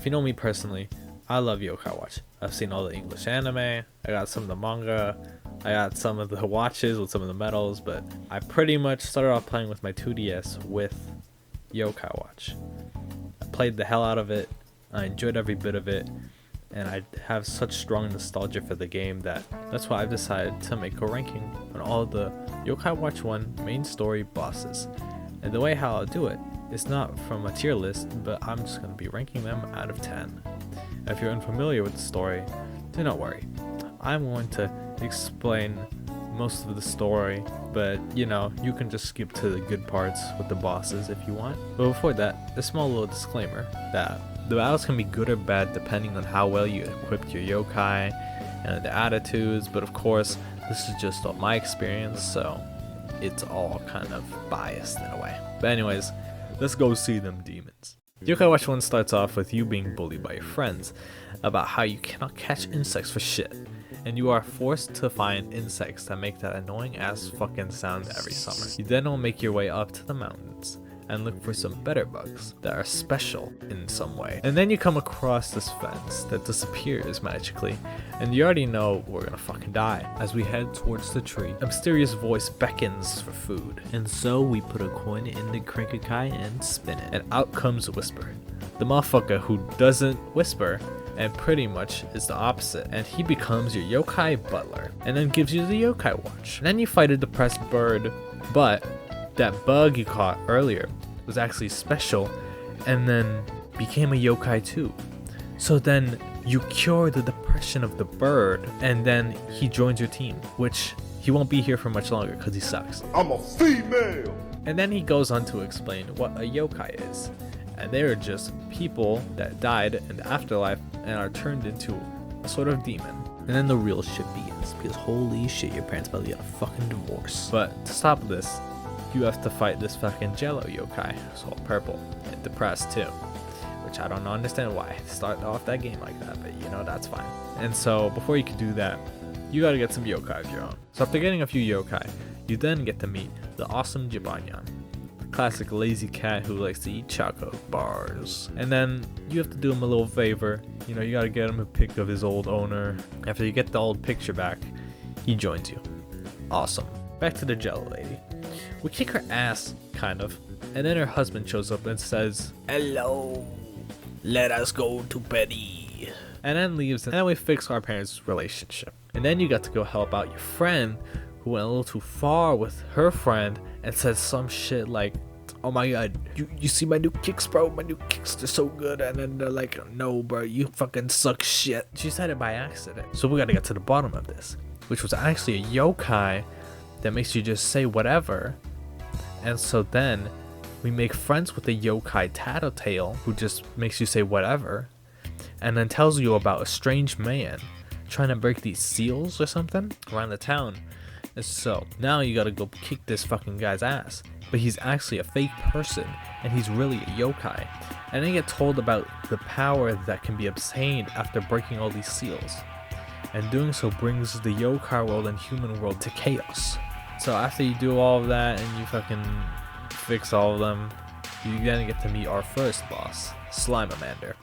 you know me personally, I love Yokai Watch. I've seen all the English anime, I got some of the manga, I got some of the watches with some of the medals, but I pretty much started off playing with my 2DS with Yokai Watch. I played the hell out of it, I enjoyed every bit of it, and I have such strong nostalgia for the game that's why I've decided to make a ranking on all of the Yokai Watch 1 main story bosses. And the way how I'll do it is not from a tier list, but I'm just going to be ranking them out of 10. And if you're unfamiliar with the story, do not worry. I'm going to explain most of the story, but you know, you can just skip to the good parts with the bosses if you want. But before that, a small little disclaimer that the battles can be good or bad depending on how well you equipped your yokai and the attitudes, but of course, this is just all my experience, so it's all kind of biased in a way. But anyways, let's go see them demons. Yokai Watch 1 starts off with you being bullied by your friends about how you cannot catch insects for shit, and you are forced to find insects that make that annoying ass fucking sound every summer. You then will make your way up to the mountains and look for some better bugs that are special in some way. And then you come across this fence that disappears magically, and you already know we're gonna fucking die. As we head towards the tree, a mysterious voice beckons for food. And so we put a coin in the Crankakai and spin it. And out comes Whisper, the motherfucker who doesn't whisper and pretty much is the opposite. And he becomes your yokai butler and then gives you the yokai watch. And then you fight a depressed bird, but that bug you caught earlier was actually special and then became a yokai too. So then you cure the depression of the bird and then he joins your team, which he won't be here for much longer because he sucks. I'm a female! And then he goes on to explain what a yokai is. And they are just people that died in the afterlife and are turned into a sort of demon. And then the real shit begins, because holy shit, your parents about to get a fucking divorce. But to stop this, you have to fight this fucking Jello yokai, who's all purple and depressed too, which I don't understand why I started off that game like that, but you know, that's fine. And so before you can do that, you gotta get some yokai of your own. So after getting a few yokai, you then get to meet the awesome Jibanyan, the classic lazy cat who likes to eat chocolate bars. And then you have to do him a little favor, you know, you gotta get him a pic of his old owner. After you get the old picture back, he joins you. Awesome. Back to the Jello lady. We kick her ass, kind of, and then her husband shows up and says, "Hello, let us go to Betty," and then leaves, and then we fix our parents' relationship. And then you got to go help out your friend who went a little too far with her friend and said some shit like, "Oh my god, you see my new kicks, bro? My new kicks, they're so good." And then they're like, "No, bro, you fucking suck shit." She said it by accident. So we gotta get to the bottom of this, which was actually a yokai that makes you just say whatever. And so then we make friends with the yokai Tattletale, who just makes you say whatever, and then tells you about a strange man trying to break these seals or something around the town. And so now you gotta go kick this fucking guy's ass, but he's actually a fake person and he's really a yokai. And then you get told about the power that can be obtained after breaking all these seals, and doing so brings the yokai world and human world to chaos. So after you do all of that and you fucking fix all of them, you then get to meet our first boss, Slimamander.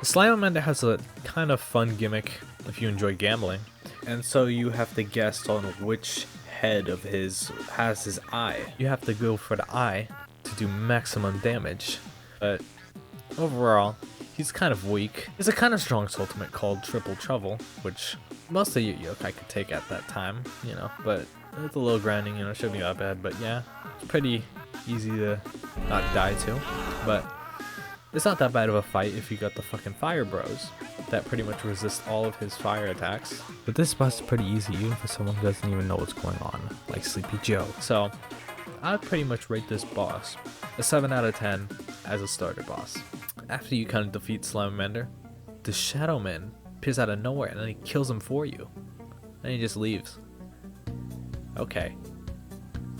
Slimamander has a kind of fun gimmick if you enjoy gambling, and so you have to guess on which head of his has his eye. You have to go for the eye to do maximum damage, but overall, he's kind of weak. There's a kind of strong ultimate called Triple Trouble, which most of you yokai could take at that time, you know, but it's a little grinding, you know, shouldn't be that bad, but yeah, it's pretty easy to not die to, but it's not that bad of a fight if you got the fucking fire bros that pretty much resist all of his fire attacks. But this boss is pretty easy even for someone who doesn't even know what's going on, like Sleepy Joe. So I'd pretty much rate this boss a 7 out of 10 as a starter boss. After you kind of defeat Slimamander, the Shadow Man appears out of nowhere and then he kills him for you. And he just leaves. Okay.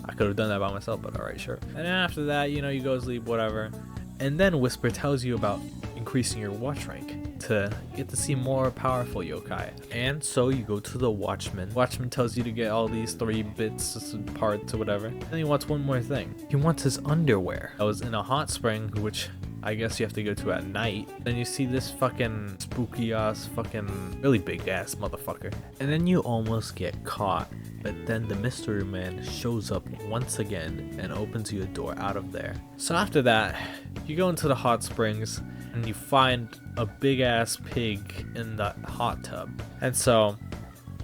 I could have done that by myself, but alright, sure. And then after that, you know, you go sleep, whatever. And then Whisper tells you about increasing your watch rank to get to see more powerful yokai. And so you go to the Watchman. Watchman tells you to get all these 3 bits, parts or whatever. And he wants one more thing. He wants his underwear. I was in a hot spring, which I guess you have to go to at night. Then you see this fucking spooky ass fucking really big ass motherfucker. And then you almost get caught. But then the mystery man shows up once again and opens you a door out of there. So after that, you go into the hot springs and you find a big ass pig in the hot tub. And so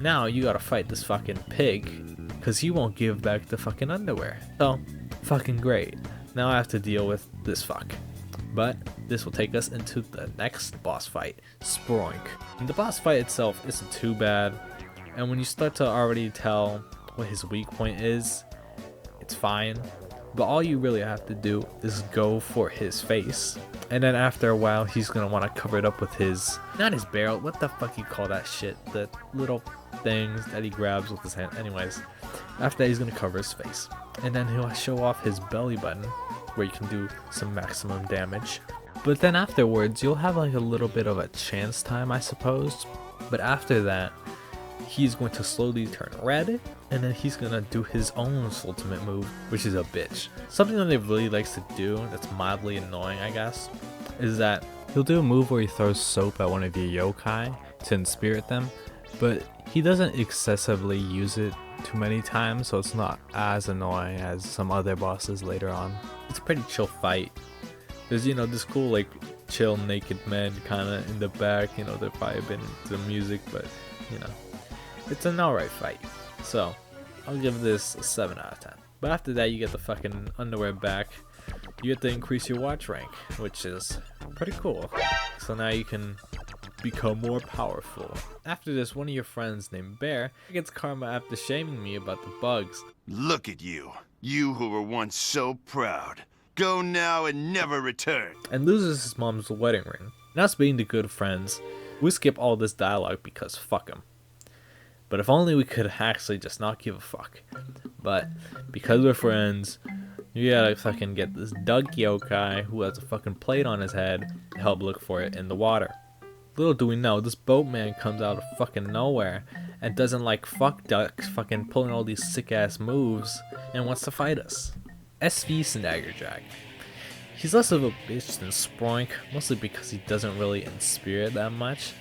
now you gotta fight this fucking pig because he won't give back the fucking underwear. So fucking great. Now I have to deal with this fuck. But this will take us into the next boss fight, Sproink. And the boss fight itself isn't too bad. And when you start to already tell what his weak point is, it's fine. But all you really have to do is go for his face. And then after a while, he's gonna want to cover it up with his, not his barrel, what the fuck you call that shit? The little things that he grabs with his hand. Anyways, after that, he's gonna cover his face. And then he'll show off his belly button, where you can do some maximum damage. But then afterwards, you'll have like a little bit of a chance time, I suppose. But after that, he's going to slowly turn red, and then he's gonna do his own ultimate move, which is a bitch. Something that he really likes to do that's mildly annoying, I guess, is that he'll do a move where he throws soap at one of your yokai to inspirit them, but he doesn't excessively use it too many times, so it's not as annoying as some other bosses later on. It's a pretty chill fight. There's, you know, this cool like chill naked men kind of in the back, you know, they've probably been into the music, but you know, it's an alright fight. So I'll give this a 7 out of 10. But after that, you get the fucking underwear back. You get to increase your watch rank, which is pretty cool. So now you can become more powerful. After this, one of your friends named Bear gets karma after shaming me about the bugs. Look at you. You who were once so proud. Go now and never return. And loses his mom's wedding ring. And us being the good friends, we skip all this dialogue because fuck him. But if only we could actually just not give a fuck. But because we're friends, you gotta fucking get this Doug yokai who has a fucking plate on his head to help look for it in the water. Little do we know, this boatman comes out of fucking nowhere and doesn't like fuck ducks fucking pulling all these sick ass moves and wants to fight us. SV Snaggerjag. He's less of a bitch than Sproink, mostly because he doesn't really inspire that much,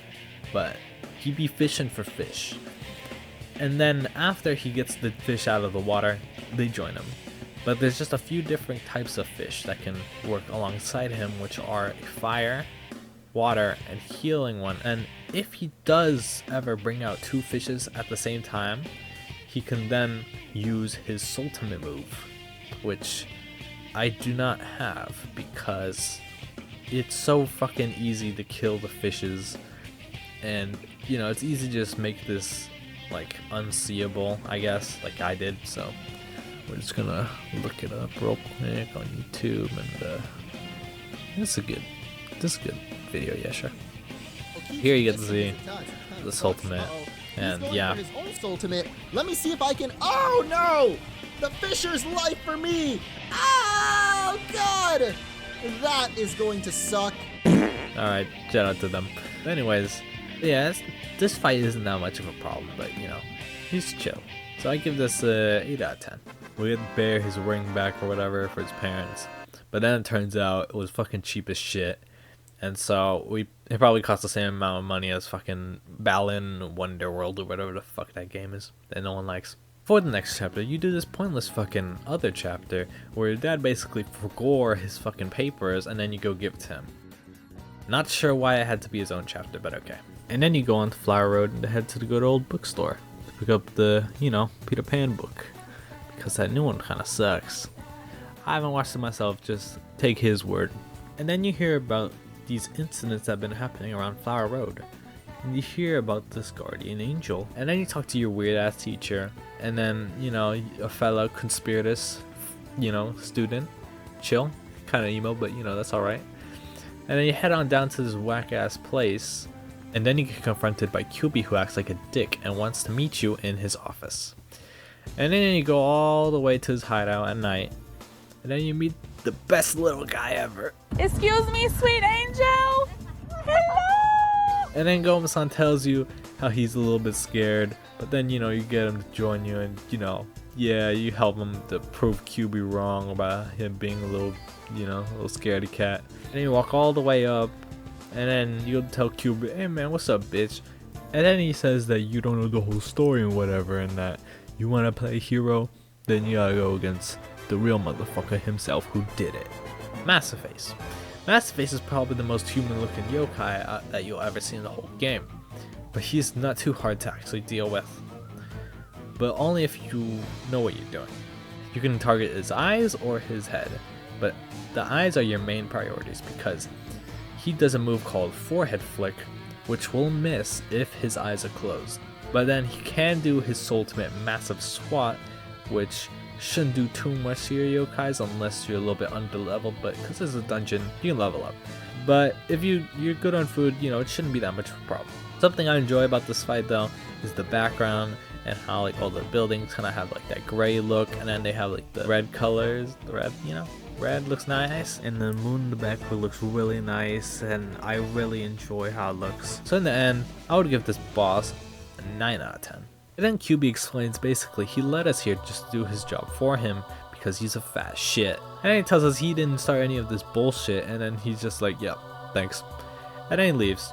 but he be fishing for fish. And then after he gets the fish out of the water, they join him. But there's just a few different types of fish that can work alongside him, which are fire, water, and healing one. And if he does ever bring out 2 fishes at the same time, he can then use his ultimate move, which I do not have because it's so fucking easy to kill the fishes. And, you know, it's easy to just make this like unseeable, I guess, like I did. So we're just gonna look it up real quick on YouTube, and this is a good video. Yeah, sure. Here you get to see this ultimate, and yeah, his own ultimate. Let me see if I can. Oh no, the fisher's life for me. Oh god, that is going to suck. Alright, shout out to them. But anyways, yeah, this fight isn't that much of a problem, but you know, he's chill. So I give this a 8 out of 10. We get Bear his ring back or whatever for his parents, but then it turns out it was fucking cheap as shit, and so it probably cost the same amount of money as fucking Balan Wonderworld or whatever the fuck that game is that no one likes. For the next chapter, you do this pointless fucking other chapter where your dad basically forgore his fucking papers and then you go give it to him. Not sure why it had to be his own chapter, but okay. And then you go on to Flower Road and head to the good old bookstore to pick up the, you know, Peter Pan book, because that new one kind of sucks. I haven't watched it myself, just take his word. And then you hear about these incidents that have been happening around Flower Road. And you hear about this guardian angel. And then you talk to your weird ass teacher. And then, you know, a fellow conspiratus, you know, student. Chill. Kind of emo, but you know, that's alright. And then you head on down to this whack ass place. And then you get confronted by QB, who acts like a dick and wants to meet you in his office. And then you go all the way to his hideout at night. And then you meet the best little guy ever. Excuse me, sweet angel. Hello. And then Goma-san tells you how he's a little bit scared, but then, you know, you get him to join you and, you know, yeah, you help him to prove QB wrong about him being a little, you know, a little scaredy cat. And then you walk all the way up, and then you'll tell QB, hey man, what's up, bitch? And then he says that you don't know the whole story and whatever, and that you want to play hero, then you gotta go against the real motherfucker himself who did it. Massiface. Massiface is probably the most human looking yokai that you'll ever see in the whole game, but he's not too hard to actually deal with. But only if you know what you're doing. You can target his eyes or his head, but the eyes are your main priorities because he does a move called forehead flick, which will miss if his eyes are closed. But then he can do his ultimate massive swat, which shouldn't do too much to your yokais unless you're a little bit underleveled, but because it's a dungeon, you can level up. But if you're good on food, you know, it shouldn't be that much of a problem. Something I enjoy about this fight though is the background and how like all the buildings kind of have like that gray look, and then they have like the red colors, the red, you know, red looks nice, and the moon in the background looks really nice, and I really enjoy how it looks. So in the end, I would give this boss a 9 out of 10. And then QB explains basically he led us here just to do his job for him because he's a fat shit. And then he tells us he didn't start any of this bullshit, and then he's just like, yep, thanks. And then he leaves.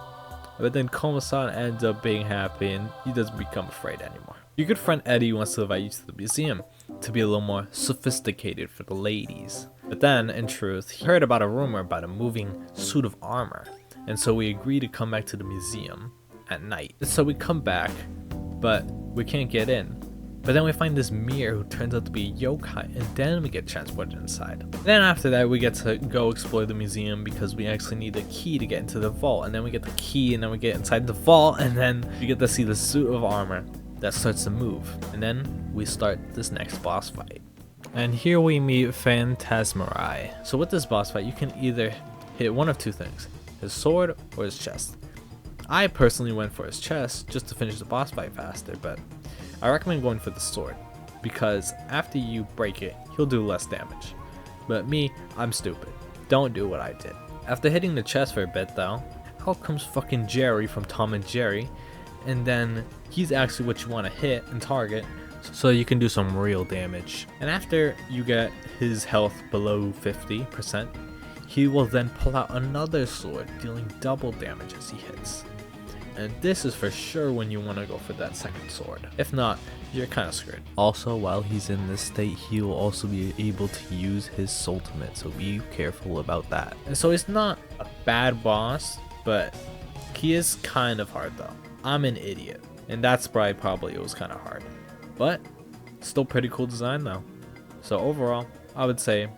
But then Koma-san ends up being happy and he doesn't become afraid anymore. Your good friend Eddie wants to invite you to the museum to be a little more sophisticated for the ladies. But then, in truth, he heard about a rumor about a moving suit of armor. And so we agree to come back to the museum at night. And so we come back, but we can't get in. But then we find this mirror who turns out to be a yokai, and then we get transported inside. Then after that we get to go explore the museum because we actually need a key to get into the vault, and then we get the key, and then we get inside the vault, and then we get to see the suit of armor that starts to move. And then we start this next boss fight. And here we meet Phantasmurai. So with this boss fight, you can either hit one of two things, his sword or his chest. I personally went for his chest just to finish the boss fight faster, but I recommend going for the sword because after you break it, he'll do less damage. But me, I'm stupid. Don't do what I did. After hitting the chest for a bit though, out comes fucking Jerry from Tom and Jerry, and then he's actually what you want to hit and target so you can do some real damage. And after you get his health below 50%, he will then pull out another sword, dealing double damage as he hits. And this is for sure when you want to go for that second sword. If not, you're kind of screwed. Also, while he's in this state, he will also be able to use his ultimate, so be careful about that. And so he's not a bad boss, but he is kind of hard though. I'm an idiot, and that's probably it was kind of hard. But still pretty cool design though. So overall, I would say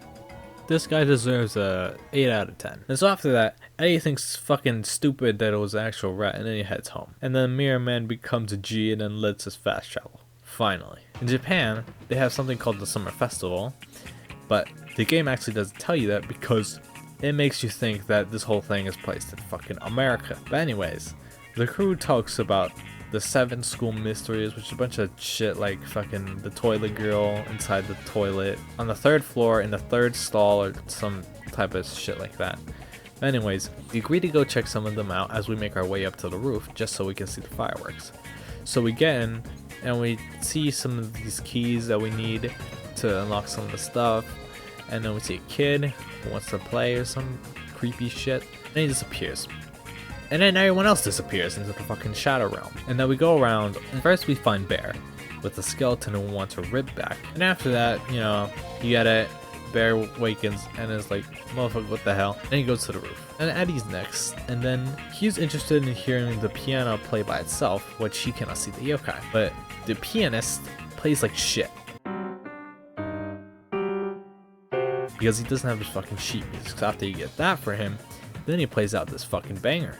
this guy deserves a 8 out of 10. And so after that, Eddie thinks it's fucking stupid that it was an actual rat, and then he heads home. And then Mirror Man becomes a G and then lets us fast travel. Finally. In Japan, they have something called the Summer Festival, but the game actually doesn't tell you that because it makes you think that this whole thing is placed in fucking America. But anyways, the crew talks about the 7 school mysteries, which is a bunch of shit like fucking the toilet girl inside the toilet on the 3rd floor in the 3rd stall or some type of shit like that. Anyways, we agree to go check some of them out as we make our way up to the roof just so we can see the fireworks. So we get in and we see some of these keys that we need to unlock some of the stuff, and then we see a kid who wants to play or some creepy shit, and he disappears. And then everyone else disappears into the fucking Shadow Realm. And then we go around, and first we find Bear with a skeleton who wants her rib back. And after that, you know, you get it, Bear awakens and is like, motherfucker, what the hell? And he goes to the roof. And Eddie's next, and then he's interested in hearing the piano play by itself, which he cannot see the yokai. But the pianist plays like shit, because he doesn't have his fucking sheet music. So after you get that for him, then he plays out this fucking banger.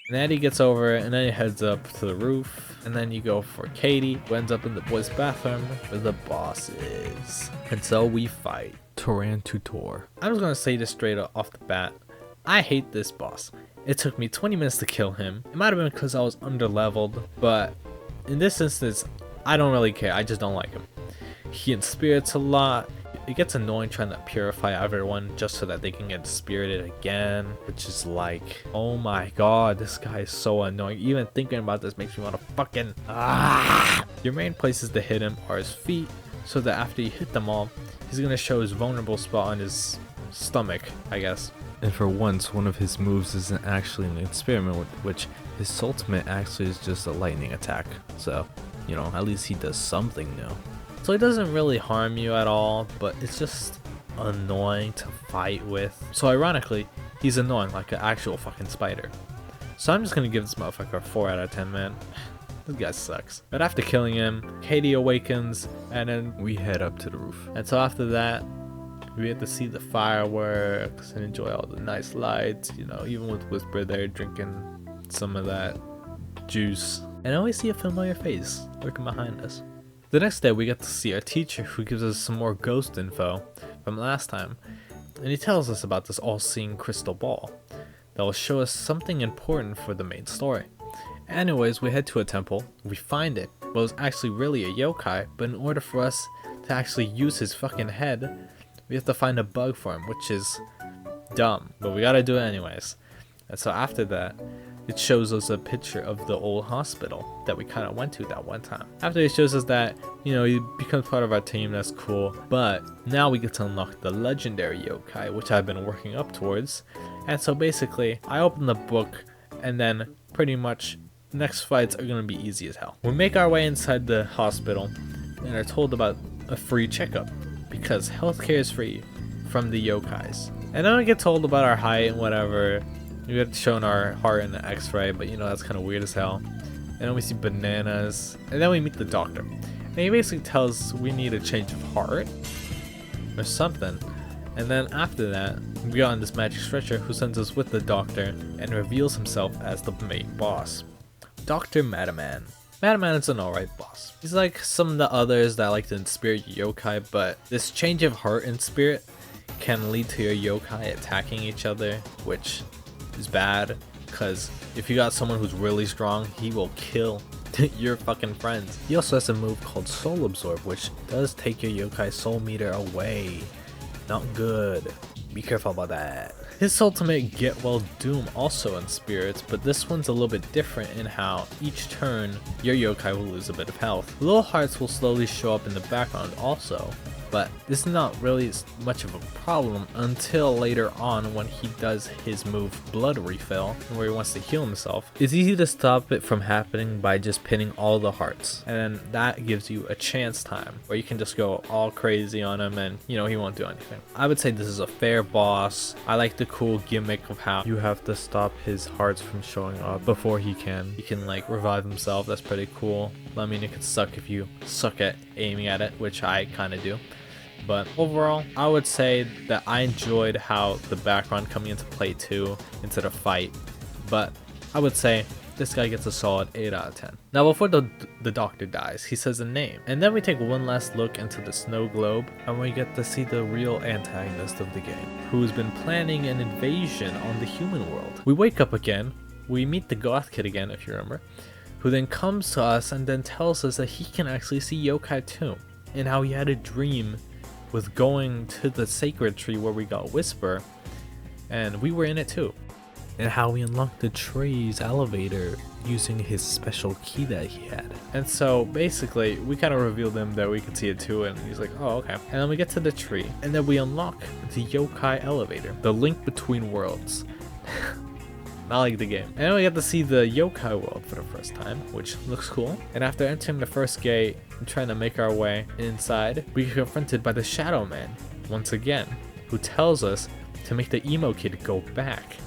And Eddie gets over it, and then he heads up to the roof, and then you go for Katie, who ends up in the boys' bathroom where the boss is. And so we fight Tarantutor. I'm just gonna say this straight off the bat. I hate this boss. It took me 20 minutes to kill him. It might have been because I was underleveled, but in this instance, I don't really care. I just don't like him. He inspirits a lot. It gets annoying trying to purify everyone just so that they can get spirited again, which is like, oh my god, this guy is so annoying. Even thinking about this makes me want to fucking Your main places to hit him are his feet, so that after you hit them all, he's gonna show his vulnerable spot on his stomach, I guess. And for once, one of his moves isn't actually an experiment, which his ultimate actually is just a lightning attack. So, you know, at least he does something new. So he doesn't really harm you at all, but it's just annoying to fight with. So ironically, he's annoying like an actual fucking spider. So I'm just gonna give this motherfucker a 4 out of 10, man. This guy sucks. But after killing him, Katie awakens, and then we head up to the roof. And so after that, we get to see the fireworks and enjoy all the nice lights, you know, even with Whisper there drinking some of that juice. And then we see a familiar face lurking behind us. The next day we get to see our teacher, who gives us some more ghost info from last time. And he tells us about this all-seeing crystal ball that will show us something important for the main story. Anyways, we head to a temple, we find it, but it was actually really a yokai, but in order for us to actually use his fucking head, we have to find a bug for him, which is dumb, but we gotta do it anyways. And so after that, it shows us a picture of the old hospital that we kind of went to that one time. After it shows us that, you know, he becomes part of our team, that's cool. But now we get to unlock the legendary yokai, which I've been working up towards. And so basically, I open the book, and then pretty much next fights are gonna be easy as hell. We make our way inside the hospital and are told about a free checkup, because healthcare is free from the yokais. And then we get told about our height and whatever. We get shown our heart in the x-ray, but you know, that's kind of weird as hell. And then we see bananas, and then we meet the doctor. And he basically tells us we need a change of heart or something. And then after that, we got on this magic stretcher who sends us with the doctor and reveals himself as the main boss, Dr. Maddiman. Maddiman is an alright boss. He's like some of the others that like to spirit yokai, but this change of heart and spirit can lead to your yokai attacking each other, which is bad, because if you got someone who's really strong, he will kill your fucking friends. He also has a move called Soul Absorb, which does take your yokai soul meter away. Not good. Be careful about that. His ultimate Get Well Doom also in spirits, but this one's a little bit different in how each turn your yokai will lose a bit of health. Little hearts will slowly show up in the background also, but this is not really much of a problem until later on when he does his move Blood Refill, where he wants to heal himself. It's easy to stop it from happening by just pinning all the hearts, and then that gives you a chance time where you can just go all crazy on him and, you know, he won't do anything. I would say this is a fair boss. I like the cool gimmick of how you have to stop his hearts from showing up before he can like revive himself. That's pretty cool. I mean, it could suck if you suck at aiming at it, which I kind of do. But overall, I would say that I enjoyed how the background coming into play too, instead of fight. But I would say this guy gets a solid 8 out of 10. Now before the doctor dies, he says a name. And then we take one last look into the snow globe, and we get to see the real antagonist of the game, who's been planning an invasion on the human world. We wake up again, we meet the goth kid again, if you remember, who then comes to us and then tells us that he can actually see yokai too, and how he had a dream with going to the sacred tree where we got Whisper, and we were in it too, and how we unlocked the tree's elevator using his special key that he had. And so basically we kind of revealed him that we could see it too, and he's like, oh okay. And then we get to the tree, and then we unlock the yokai elevator, the link between worlds. Not like the game. And then we get to see the yokai world for the first time, which looks cool. And after entering the first gate and trying to make our way inside, we get confronted by the Shadow Man once again, who tells us to make the emo kid go back.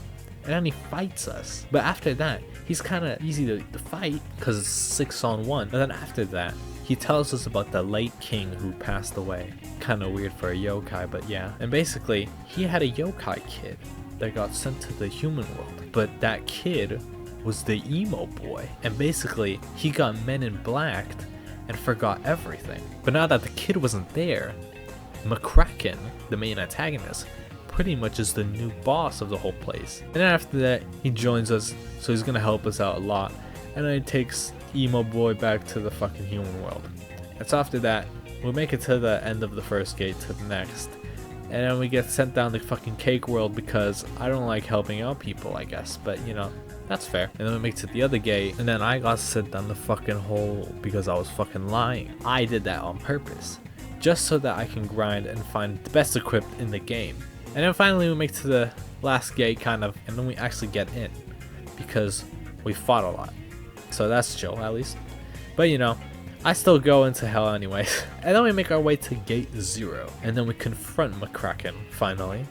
And then he fights us. But after that, he's kind of easy to fight because it's 6-on-1. And then after that, he tells us about the late king who passed away. Kind of weird for a yokai, but yeah. And basically, he had a yokai kid that got sent to the human world, but that kid was the emo boy, and basically he got Men in Blacked and forgot everything. But now that the kid wasn't there, McKraken, the main antagonist, pretty much is the new boss of the whole place. And then after that, he joins us, so he's gonna help us out a lot. And then he takes emo boy back to the fucking human world. And so after that, we make it to the end of the first gate to the next. And then we get sent down the fucking cake world because I don't like helping out people, I guess. But, you know, that's fair. And then we make it to the other gate. And then I got sent down the fucking hole because I was fucking lying. I did that on purpose. Just so that I can grind and find the best equipped in the game. And then finally we make it to the last gate, kind of. And then we actually get in. Because we fought a lot. So that's chill, at least. But, you know, I still go into hell anyways. And then we make our way to gate 0. And then we confront McKraken, finally.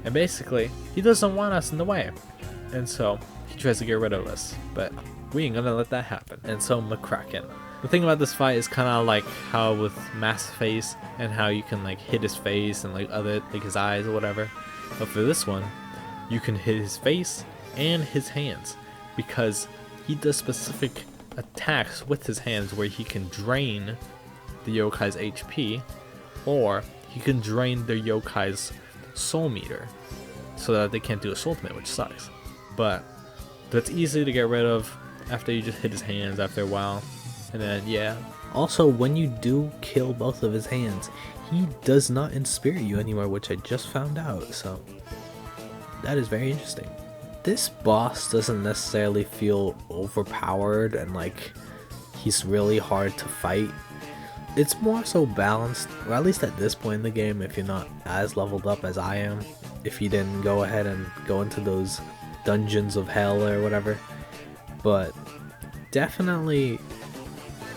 And basically, he doesn't want us in the way. And so, he tries to get rid of us. But we ain't gonna let that happen. And so, McKraken. The thing about this fight is kind of like how with Massiface, and how you can like hit his face and like his eyes or whatever. But for this one, you can hit his face and his hands. Because he does specific attacks with his hands where he can drain the yokai's HP, or he can drain the yokai's soul meter so that they can't do his ultimate, which sucks. But that's easy to get rid of after you just hit his hands after a while. And then yeah, also when you do kill both of his hands, he does not inspire you anymore, which I just found out, so that is very interesting. This boss doesn't necessarily feel overpowered and like he's really hard to fight. It's more so balanced, or at least at this point in the game, if you're not as leveled up as I am, if you didn't go ahead and go into those dungeons of hell or whatever. But definitely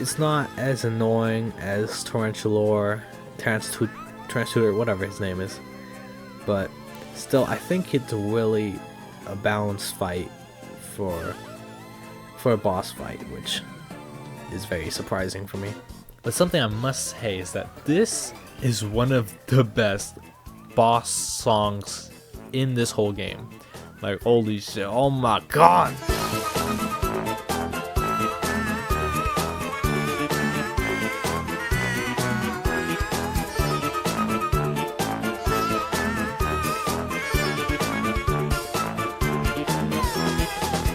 it's not as annoying as Tarantutor, whatever his name is. But still, I think it's really a balanced fight for a boss fight, which is very surprising for me. But something I must say is that this is one of the best boss songs in this whole game. Like, holy shit, oh my god!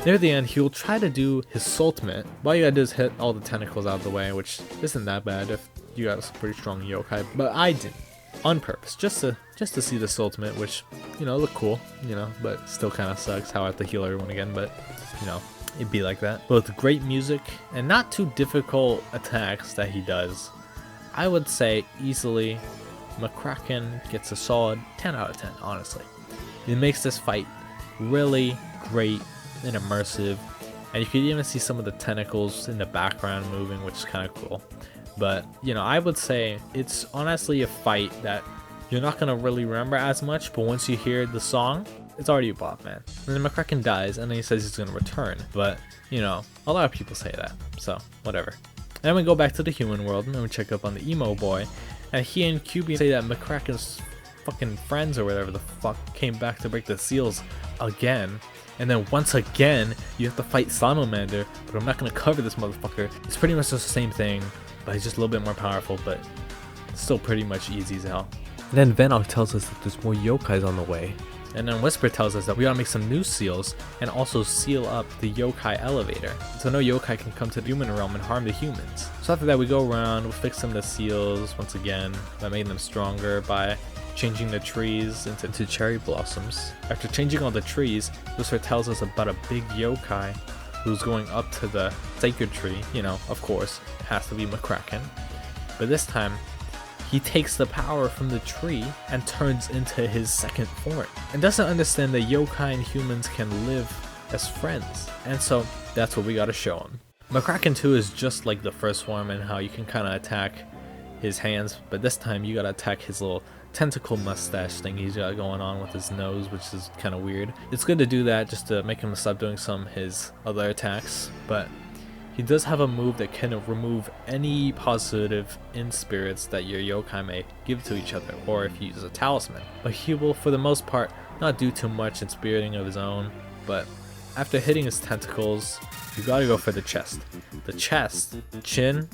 Near the end, he'll try to do his ultimate. All you gotta do is hit all the tentacles out of the way, which isn't that bad if you got a pretty strong yokai. But I didn't, on purpose, just to see this ultimate, which, you know, looked cool, you know, but still kind of sucks how I have to heal everyone again. But you know, it'd be like that. But with great music and not too difficult attacks that he does, I would say easily McKraken gets a solid 10 out of 10. Honestly, it makes this fight really great and immersive, and you can even see some of the tentacles in the background moving, which is kind of cool. But you know, I would say it's honestly a fight that you're not gonna really remember as much, but once you hear the song, it's already a bop, man. And then McKraken dies, and then he says he's gonna return, but you know, a lot of people say that, so whatever. And then we go back to the human world, and we check up on the emo boy, and he and QB say that McKraken's fucking friends or whatever the fuck came back to break the seals again. And then once again, you have to fight Slimamander, but I'm not going to cover this motherfucker. It's pretty much just the same thing, but he's just a little bit more powerful, but still pretty much easy as hell. And then Venok tells us that there's more yokais on the way. And then Whisper tells us that we gotta make some new seals and also seal up the yokai elevator, so no yokai can come to the human realm and harm the humans. So after that, we go around, we'll fix some of the seals once again by making them stronger by changing the trees into cherry blossoms. After changing all the trees, Whisper tells us about a big yokai who's going up to the sacred tree. You know, of course, it has to be McKraken. But this time, he takes the power from the tree and turns into his second form, and doesn't understand that yokai and humans can live as friends. And so that's what we gotta show him. McKraken 2 is just like the first form in how you can kind of attack his hands, but this time you gotta attack his little tentacle mustache thing he's got going on with his nose, which is kind of weird. It's good to do that just to make him stop doing some of his other attacks, but he does have a move that can remove any positive in spirits that your yokai may give to each other, or if you use a talisman. But he will, for the most part, not do too much in spiriting of his own, but after hitting his tentacles, you gotta go for the chest. The chest, chin,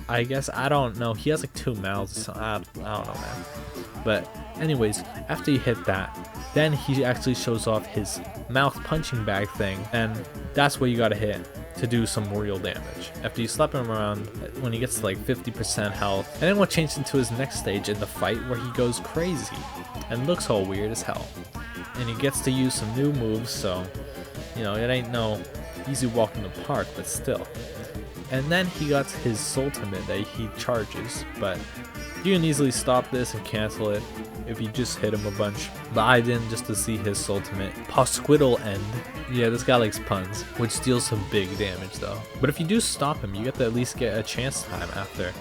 I guess, I don't know. He has like 2 mouths, so I don't know, man. But anyways, after you hit that, then he actually shows off his mouth punching bag thing, and that's where you gotta hit to do some real damage. After you slap him around, when he gets to like 50% health, and then we'll change into his next stage in the fight where he goes crazy and looks all weird as hell. And he gets to use some new moves, so you know, it ain't no easy walk in the park, but still. And then he got his Ultimate that he charges, but you can easily stop this and cancel it if you just hit him a bunch. But I didn't, just to see his Ultimate Posquiddle end. Yeah, this guy likes puns, which deals some big damage though. But if you do stop him, you get to at least get a chance time after,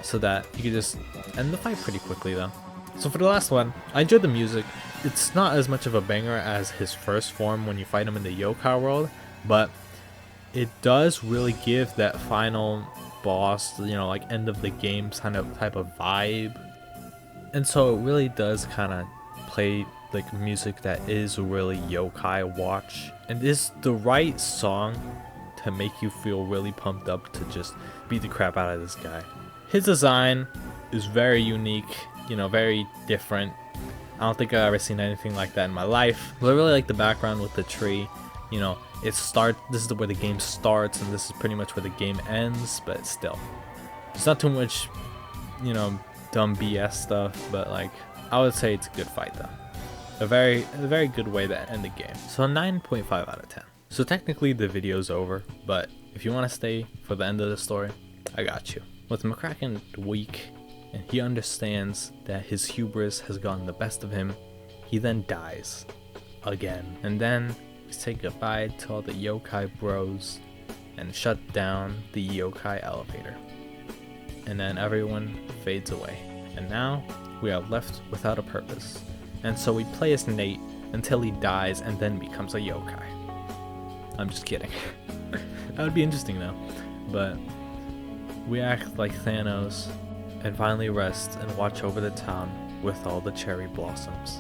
so that you can just end the fight pretty quickly though. So for the last one, I enjoyed the music. It's not as much of a banger as his first form when you fight him in the yokai world, but it does really give that final boss, you know, like end of the game type of vibe. And so it really does kind of play like music that is really yokai watch, and is the right song to make you feel really pumped up to just beat the crap out of this guy. His design is very unique, you know, very different. I don't think I've ever seen anything like that in my life. But I really like the background with the tree. You know, this is where the game starts, and this is pretty much where the game ends, but still. It's not too much, you know, dumb BS stuff, but like, I would say it's a good fight though. A very good way to end the game. So a 9.5 out of 10. So technically the video's over, but if you want to stay for the end of the story, I got you. With McKraken weak, and he understands that his hubris has gotten the best of him, he then dies again. And then we say goodbye to all the yokai bros and shut down the yokai elevator. And then everyone fades away. And now we are left without a purpose. And so we play as Nate until he dies and then becomes a yokai. I'm just kidding. That would be interesting though. But we act like Thanos and finally rest and watch over the town with all the cherry blossoms.